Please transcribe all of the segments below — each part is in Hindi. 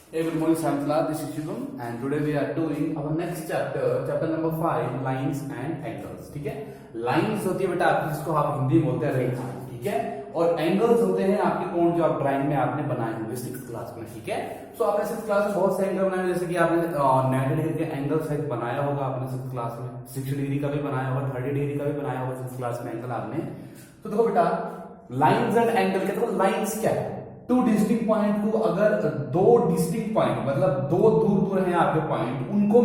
Hey, good morning, Samtala. This is Shubham, and today we are doing our next chapter number 5, lines and angles. ठीक है, लाइंस होती है बेटा आपकी, जिसको आप हिंदी में बोलते हैं रेखा, ठीक है, और एंगल्स होते हैं आपके कोण जो आप ड्राइंग में आपने बनाए होंगे 6th क्लास में, ठीक है। सो आपने 6th क्लास में बहुत से एंगल बनाए, जैसे कि आपने 90 डिग्री का एंगल शायद बनाया होगा आपने 6th क्लास में, 60 डिग्री का भी बनाया होगा, 30 डिग्री का भी बनाया होगा 6th क्लास में एंगल आपने। तो देखो बेटा, लाइंस एंड एंगल के देखो, लाइंस क्या है, टू डिस्टिंक्ट पॉइंट को, अगर दो डिस्टिंक्ट पॉइंट मतलब दो दूर दूर हैं आपके पॉइंट, उनको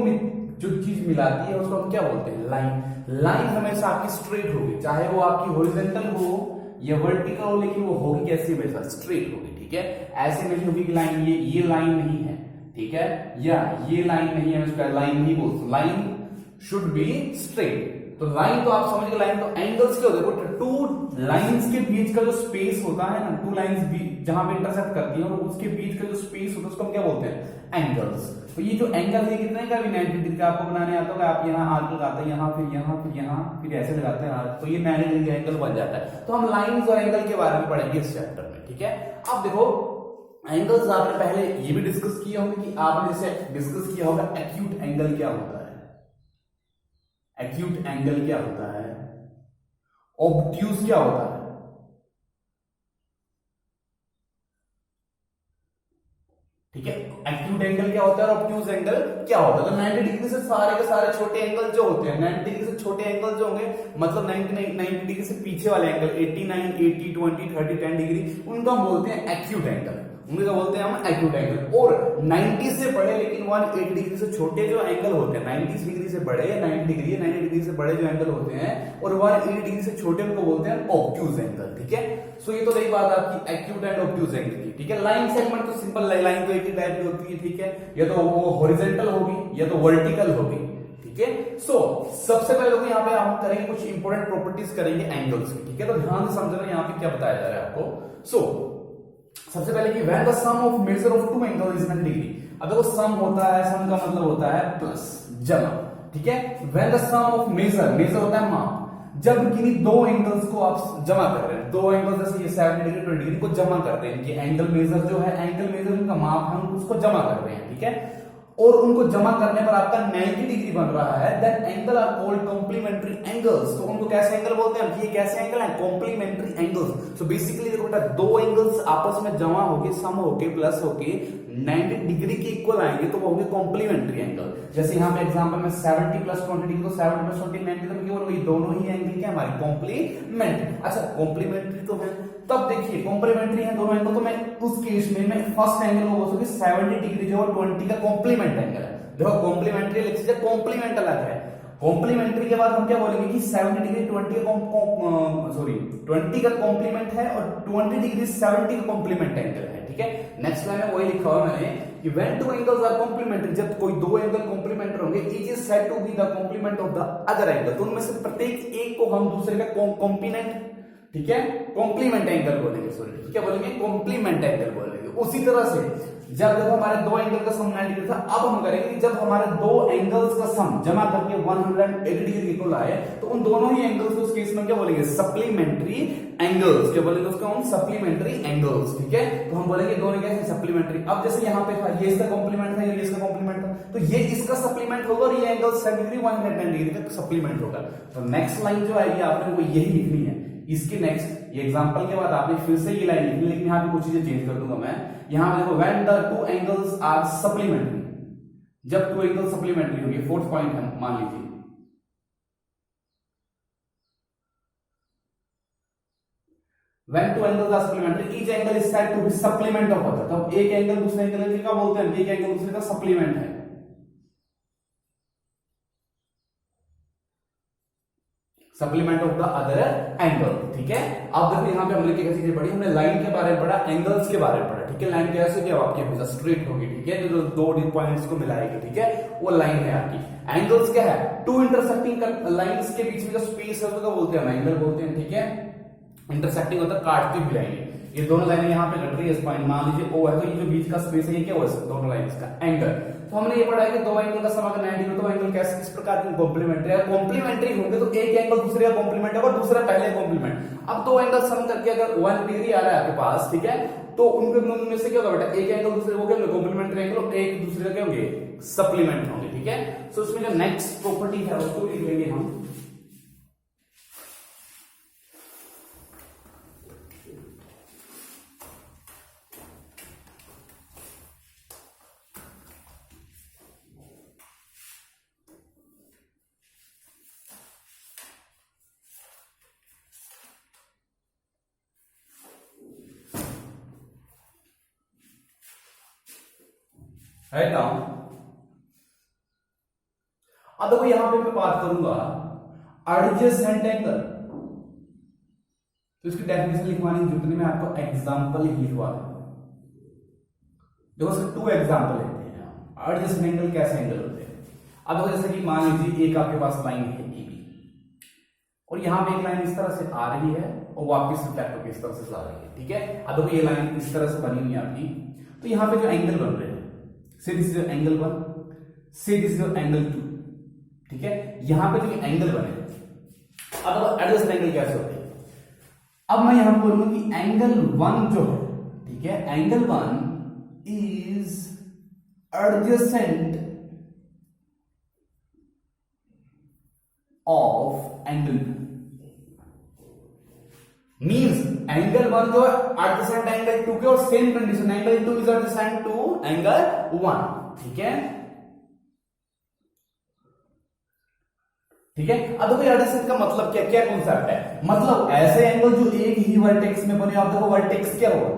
जो चीज मिलाती है उसको हम क्या बोलते हैं, लाइन। लाइन हमेशा आपकी स्ट्रेट होगी, चाहे वो आपकी हॉरिजॉन्टल हो या वर्टिकल हो, लेकिन वो होगी कैसी, हमेशा स्ट्रेट होगी, ठीक है। ऐसे नहीं होगी कि लाइन ये लाइन नहीं है, ठीक है, या ये लाइन नहीं है, उसका लाइन नहीं बोलते, लाइन शुड बी स्ट्रेट। तो लाइन तो आप समझ गए, लाइन तो एंगल्स क्या होते हैं, टू लाइंस के बीच का जो स्पेस होता है ना, टू लाइंस जहां पे इंटरसेक्ट करती है और उसके बीच का जो स्पेस होता है उसको हम क्या बोलते हैं, एंगल्स। तो ये जो एंगल है कितने का भी 90 डिग्री का आपको बनाने आता होगा, आप यहाँ आर्क लगाते हैं, यहाँ फिर यहाँ फिर यहाँ फिर ऐसे लगाते हैं आर्क, तो ये 90 डिग्री का एंगल बन जाता है। तो हम लाइंस और एंगल के बारे में पढ़ेंगे इस चैप्टर में, ठीक है। अब देखो, एंगल्स आपने पहले ये भी डिस्कस किए होंगे कि आपने जैसे डिस्कस किया होगा एक्यूट एंगल क्या होता है, एक्यूट एंगल क्या होता है, ऑब्ट्यूज क्या होता है, ठीक है। एक्यूट एंगल क्या होता है और ऑब्ट्यूज एंगल क्या होता है। तो 90 डिग्री से सारे के सारे छोटे एंगल जो होते हैं, 90 डिग्री से छोटे एंगल जो होंगे, मतलब 90 डिग्री से पीछे वाले एंगल 89, 80, 20, 30, 10 डिग्री, उनको हम बोलते हैं एक्यूट एंगल, उनको क्या बोलते हैं हम, एक्यूट एंगल। और 90 से बड़े लेकिन 180 डिग्री से छोटे जो एंगल होते हैं, 90 डिग्री से बड़े 90 डिग्री से बड़े जो एंगल होते हैं और 180 डिग्री से छोटे, उनको बोलते हैं ऑब्ट्यूज एंगल, ठीक है। सो ये तो रही बात आपकी एक्यूट एंड ऑब्ट्यूज एंगल की, ठीक है। लाइन सेगमेंट तो सिंपल, लाइन तो एक ही टाइप की होती है, ठीक है, या तो वो हॉरिजॉन्टल होगी या तो वर्टिकल होगी, ठीक है। सो सबसे पहले तो यहाँ पे हम करेंगे कुछ इंपॉर्टेंट प्रॉपर्टीज करेंगे एंगल्स की, ठीक है। तो ध्यान से समझना यहाँ पे क्या बताया जा रहा है आपको। सो सबसे पहले कि when the sum of measure of two angle is 90 degree. अब देखो, सम होता है, सम का मतलब होता है प्लस, जमा, ठीक है। When the sum of measure होता है माप, जब किन्हीं दो एंगल्स को आप जमा कर रहे हैं, दो एंगल जैसे ये 70 डिग्री 20 डिग्री को जमा कर रहे हैं, कि एंगल मेजर जो है, एंगल मेजर उनका माप है, हम उसको जमा कर रहे हैं, ठीक है। और उनको जमा करने पर आपका 90 डिग्री बन रहा है, then angle are called complementary angles. तो उनको कैसे एंगल बोलते हैं, ये कैसे एंगल है, कॉम्प्लीमेंट्री एंगल्स। सो बेसिकली देखो बेटा, दो एंगल्स आपस में जमा होके, सम होके, प्लस होके 90 डिग्री के इक्वल आएंगे तो वो होंगे कॉम्प्लीमेंट्री एंगल। जैसे यहाँ पे एग्जांपल में 70 प्लस 20 डिग्री, तो 70 प्लस 20 90, तो केवल वही दोनों ही एंगल क्या हमारी कॉम्प्लीमेंट्री। अच्छा, कॉम्प्लीमेंट्री तो है, तब देखिए कॉम्प्लीमेंट्री है दोनों एंगल, तो मैं उस केस में मैं फर्स्ट एंगल को बोल सकती 70 डिग्री जो 20 का कॉम्प्लीमेंट एंगल है। देखो, कॉम्प्लीमेंट्री लिख सकते, कॉम्प्लीमेंट अलग है। कॉम्प्लीमेंट्री के बाद हम क्या बोलेंगे कि 70 डिग्री 20 का कॉम्प्लीमेंट है और 20 डिग्री 70 का कॉम्प्लीमेंट एंगल है, ठीक है। नेक्स्ट लाइन में वही लिखा हुआ मैंने कि when two angles are complementary, जब कोई दो एंगल कॉम्प्लीमेंट्री होंगे, each is said to be the complement of the other angle. तो उनमें से प्रत्येक एक को हम दूसरे का कॉम्प्लीमेंट, ठीक है, कॉम्प्लीमेंट एंगल बोलेंगे, सॉरी, ठीक है, बोलेंगे कॉम्प्लीमेंट एंगल बोलेंगे। उसी तरह से जब देखो हमारे दो एंगल का सम 90 डिग्री था, अब हम करेंगे जब हमारे दो एंगल्स का सम जमा करके 180 डिग्री इक्वल आए, तो उन दोनों ही एंगल्स को उस केस में क्या बोलेंगे, सप्लीमेंट्री एंगल्स। क्या बोलेंगे उसका हम, सप्लीमेंट्री एंगल्स, ठीक है। तो हम बोलेंगे दोनों क्या है, सप्लीमेंट्री। अब जैसे यहाँ पे था, ये इसका कॉम्प्लीमेंट था, ये इसका कॉम्प्लीमेंट था, तो ये इसका सप्लीमेंट होगा और ये एंगल 70 डिग्री 110 डिग्री का सप्लीमेंट होगा। तो नेक्स्ट लाइन जो आएगी आपने वो यही लिखनी है। इसके नेक्स्ट ये एग्जांपल के बाद आपने फिर से ये लाइन लिखनी, लेकिन यहाँ पे कुछ चीजें चेंज कर दूंगा मैं। यहाँ पे देखो, when the two angles are supplementary, जब टू एंगल सप्लीमेंट्री होंगे, फोर्थ पॉइंट है, मान लीजिए when two angles are supplementary, each angle is said to be supplement of other. तो एक एंगल दूसरे एंगल का बोलते हैं, एक एंगल दूसरे का सप्लीमेंट है, supplement of the other angle, ठीक है। अब देखो यहाँ पे हमने क्या चीजें पढ़ी, हमने लाइन के बारे में पढ़ा, एंगल्स के बारे में पढ़ा, ठीक है। लाइन कैसे क्या आपकी हमेशा स्ट्रेट होगी, ठीक है, जो दो पॉइंट्स को मिलाएगी, ठीक है, वो लाइन है आपकी। एंगल्स क्या है, टू इंटरसेक्टिंग लाइंस के बीच में जो स्पेस है उसको बोलते हैं हम एंगल बोलते हैं, ठीक है। इंटरसेक्टिंग होता है काटती हुई लाइन, ये दोनों लाइनें यहाँ पे कट रही है, इस पॉइंट मान लीजिए O है, तो ये जो बीच का स्पेस है ये क्या हो सकता है, दोनों लाइंस का एंगल। तो हमने ये पढ़ा है कि दो एंगल का सम अगर 90 डिग्री, तो एंगल कैसे किस प्रकार के कॉम्प्लीमेंट्री है, कॉम्प्लीमेंट्री होंगे तो एक एंगल दूसरे का कॉम्प्लीमेंट है और दूसरा पहले कॉम्प्लीमेंट। अब दो एंगल सम करके अगर 1 डिग्री आ रहा है आपके पास, ठीक है, तो उनके दोनों में से क्या होगा बेटा, एक एंगल दूसरे को क्या होंगे, कॉम्प्लीमेंट्री एंगल, और एक दूसरे का क्या होंगे, सप्लीमेंट होंगे, ठीक है। सो उसमें जो नेक्स्ट प्रॉपर्टी है उसको लिख लेंगे हम, है ना। अब देखो यहां पे मैं बात करूंगा एडजेसेंट एंगल, तो इसकी डेफिनेशन लिखवानी जरूरत नहीं, मैं आपको एग्जांपल ही लिखवा दूंगा। देखो इसके 2 एग्जांपल लेते हैं, एडजेसेंट एंगल कैसे एंगल होते हैं। अब देखो जैसे कि मान लीजिए एक आपके पास लाइन है AB, और यहां पे एक लाइन इस तरह से आ रही है और वापस रिफ्लेक्ट होकर इस तरह से आ रही है, ठीक है। अब देखो ये लाइन इस तरह से बनी हुई है आपकी, तो यहां पे जो एंगल बन रहे हैं, से दिस इज एंगल 1, से दिस इज एंगल 2, ठीक है। यहां पे जो एंगल बने, अब एडजेसेंट एंगल कैसे होते हैं, अब मैं यहां बोलूंगा कि एंगल 1 जो है, ठीक है, angle 1 is adjacent of angle 2, means angle 1 जो है एडजेसेंट एंगल 2 के, और same condition angle 2 is adjacent to angle 1, ठीक है, ठीक है। अब देखो एडजेसेंट का मतलब क्या क्या कॉन्सेप्ट है, मतलब ऐसे एंगल जो एक ही वर्टेक्स में बने, आप देखो वर्टेक्स क्या होगा,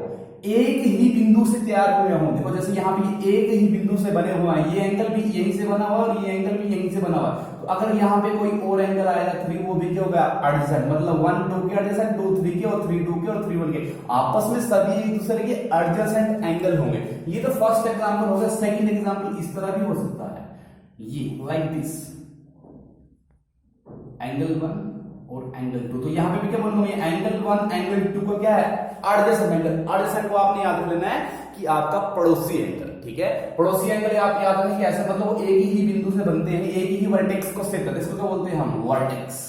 एक ही बिंदु से तैयार हुए हों। देखो जैसे यहाँ पे एक ही बिंदु से बने हुआ है, ये एंगल भी यहीं से बना हुआ और ये एंगल भी यहीं से बना हुआ है, तो अगर यहाँ पे कोई और एंगल आएगा 3, वो भी क्या होगा, एडजेसेंट, मतलब 1 2 के एडजेसेंट, 2 3 के, और 3 2 के, और 3 1 के, आपस में सभी एक दूसरे के एडजेसेंट एंगल होंगे। ये तो फर्स्ट एग्जांपल हो गया। सेकंड एग्जांपल इस तरह भी हो सकता है, ये लाइक दिस, एंगल 1 और एंगल 2, तो यहां पे भी क्या बोलूंगा, ये एंगल 1 एंगल 2 का क्या है, एडजेसेंट एंगल। एडजेसेंट को आपने याद लेना है कि आपका पड़ोसी एंगल, ठीक है। पड़ोसी एंगल आप याद रखें कि ऐसे, मतलब एक ही बिंदु से बनते हैं, एक ही वर्टेक्स को सेट करते हैं, इसको क्या बोलते हैं हम, वर्टेक्स,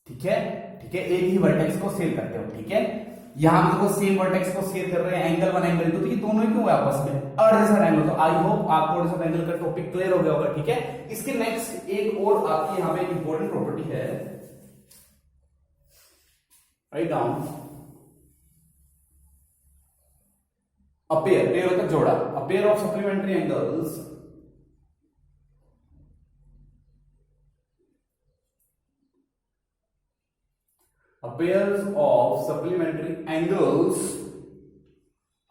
ठीक है, ठीक है, एक ही वर्टेक्स को सेल करते हो, ठीक है। यहां पे देखो सेम वर्टेक्स को शेयर कर रहे हैं, एंगल 1 एंगल 2, तो ये दोनों ही क्यों है आपस में, एडजेसेंट एंगल। तो आई होप आपको एडजेसेंट एंगल का टॉपिक क्लियर हो गया होगा, ठीक है। इसके नेक्स्ट एक और आपकी यहां पे एक इंपॉर्टेंट प्रॉपर्टी है, राइट डाउन, अ पेयर होता है जोड़ा, a pair of supplementary angles pairs of supplementary angles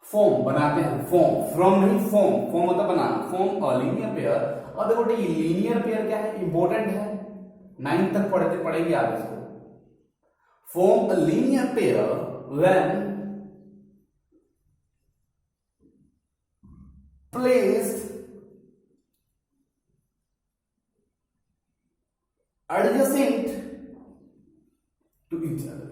form बनाते हैं, फॉर्म, फ्रॉम नहीं, फॉर्म होता बनाना, फॉर्म अ लीनियर पेयर। और देखो ये लीनियर पेयर क्या है, इंपॉर्टेंट है, 9th तक पढ़ेंगे आप इसको। Form a linear pair when placed adjacent to each other।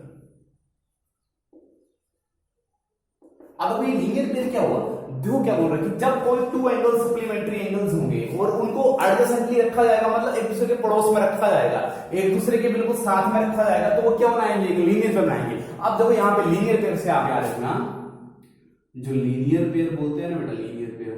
अब ये लीनियर पेयर क्या हुआ, देखो क्या बोल रहा है कि जब कोई 2 एंगल सप्लीमेंट्री एंगल्स होंगे और उनको एडजेसेंटली रखा जाएगा, मतलब एक दूसरे के पड़ोस में रखा जाएगा, एक दूसरे के बिल्कुल साथ में रखा जाएगा, तो वो क्या बनाएंगे, एक लीनियर पेयर बनाएंगे। अब देखो यहां पे लीनियर पेयर से आप याद रखना, जो लीनियर पेयर बोलते हैं ना बेटा, लीनियर पेयर,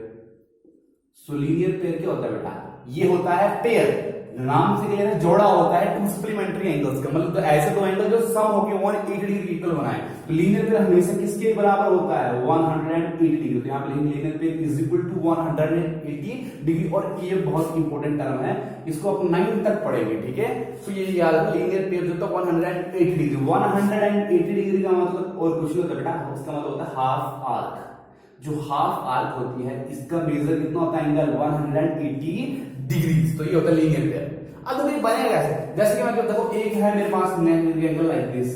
सो लीनियर पेयर क्या होता है बेटा, ये होता है पेयर, नाम से क्लियर है, जोड़ा होता है 2 सप्लीमेंट्री एंगल्स का, मतलब तो ऐसे 2 एंगल जो सम होकर 180 डिग्री इक्वल बनाए। तो लीनियर पेयर हमेशा किसके बराबर होता है, 180 डिग्री। तो यहाँ पे linear pair is equal to 180 degree, और ये बहुत इंपॉर्टेंट टर्म है, इसको आप 9 तक पढ़ेंगे, ठीक है। तो ये याद रखो, लीनियर पेयर जो होता है 180 डिग्री, 180 डिग्री का मतलब और कुछ नहीं होता बेटा, उसका मतलब होता है हाफ आर्क। जो हाफ आर्क होती है इसका मेजर कितना होता है, एंगल 180 डिग्री, तो ये होता है लीनियर पेयर। अब देखो ये बनेगा कैसे, जैसे कि मैं देखो एक है मेरे पास 90 डिग्री एंगल लाइक दिस,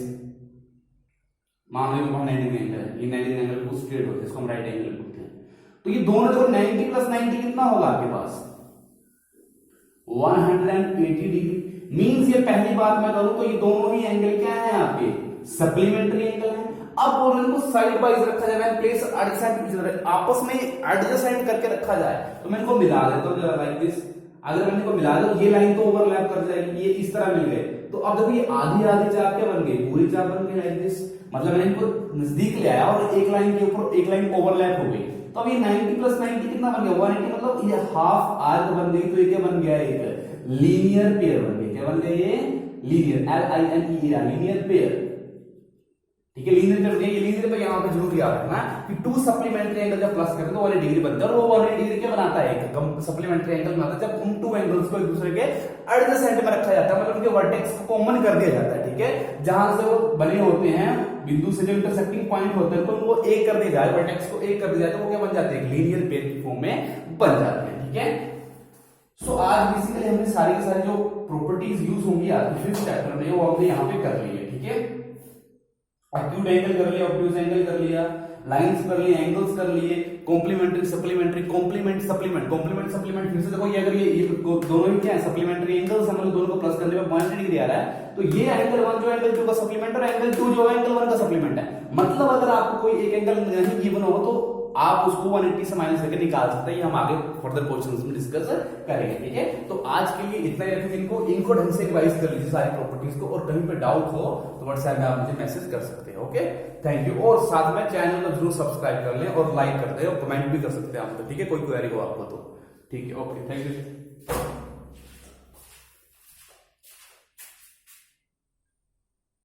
मान लो 190 डिग्री एंगल है, ये 90 डिग्री एंगल को स्ट्रेट होता है, इसको हम राइट एंगल बोलते हैं। तो ये दोनों देखो 90 प्लस 90 कितना होगा आपके पास, 180 डिग्री। मींस ये पहली बात मैं करूं तो ये दोनों ही एंगल क्या है आपके, सप्लीमेंट्री एंगल है। अब बोल इनको साइड बाइज रखा जाए, प्लेस एडजेसेंट, आपस में एडजेसेंट करके रखा जाए, तो मैं इनको मिला देता हूं जरा लाइक दिस। अगर मैंने इनको मिला दो, ये लाइन तो ओवरलैप कर जाएगी, ये इस तरह मिल गए, तो अब जब ये आधी आधी चाप क्या बन गई, पूरी चाप बन गई लाइक दिस, मतलब मैंने इनको नजदीक ले आया और एक लाइन के ऊपर एक लाइन ओवरलैप हो गई। तो अब ये 90 प्लस 90 कितना बन गया, 180, मतलब ये हाफ आर्क बन गई। तो ये क्या बन गया, एक लीनियर पेयर बन गई। क्या बन गया, ये लीनियर, LINER, लीनियर पेयर। ठीक है, लीनियर पेयर ये लीनियर पे यहां पे जरूर याद रखना कि टू सप्लीमेंट्री एंगल जब प्लस करते हैं तो 180 डिग्री बनता है, और वो 180 डिग्री क्या बनाता है, एक सप्लीमेंट्री एंगल बनाता है जब उन टू एंगल्स को एक दूसरे के एडजेसेंट में रखा जाता है, मतलब उनके वर्टेक्स को कॉमन कर दिया जाता है। ठीक है, जहां से वो बने होते हैं बिंदु से जो इंटरसेक्टिंग पॉइंट होते हैं तो वो एक कर दिया जाए, वर्टेक्स को एक कर दिया जाए, तो वो क्या बन जाते हैं, लीनियर पेयर की फॉर्म में बन जाते हैं। ठीक है, सो आज बेसिकली हमने सारी की सारी जो प्रॉपर्टीज यूज होंगी आज के फिफ्थ चैप्टर में वो हमने यहाँ पे कर ली है। ठीक है, एक्यूट एंगल कर लिया, ऑब्ट्यूज एंगल कर लिया, लाइंस कर लिए, एंगल्स कर लिए, complementary supplementary, complement supplement, complement supplement. फिर से देखो ये अगर ये दोनों ही क्या है, सप्लीमेंट्री एंगल्स, हम लोग दोनों को प्लस करने पे 180 डिग्री आ रहा है, तो ये एंगल 1 जो एंगल 2 का सप्लीमेंट और एंगल 2 जो एंगल 1 का सप्लीमेंट है। मतलब अगर आपको कोई एक एंगल नहीं गिवन हो तो आप उसको 180 से माइनस करके निकाल सकते हैं। ये हम आगे फर्दर क्वेश्चंस में डिस्कस करेंगे। ठीक है, तो आज के लिए इतना ही। इनको ढंग से रिवाइज कर लीजिए सारी प्रॉपर्टीज को, और कहीं पे डाउट हो तो व्हाट्सएप में आप मुझे मैसेज कर सकते हैं। Okay, thank you. और साथ में चैनल को जरूर सब्सक्राइब कर लें और लाइक कर दें और कमेंट भी कर सकते हैं आप। ठीक है, कोई क्वेरी हो आपको तो। ठीक है, ओके, थैंक यू।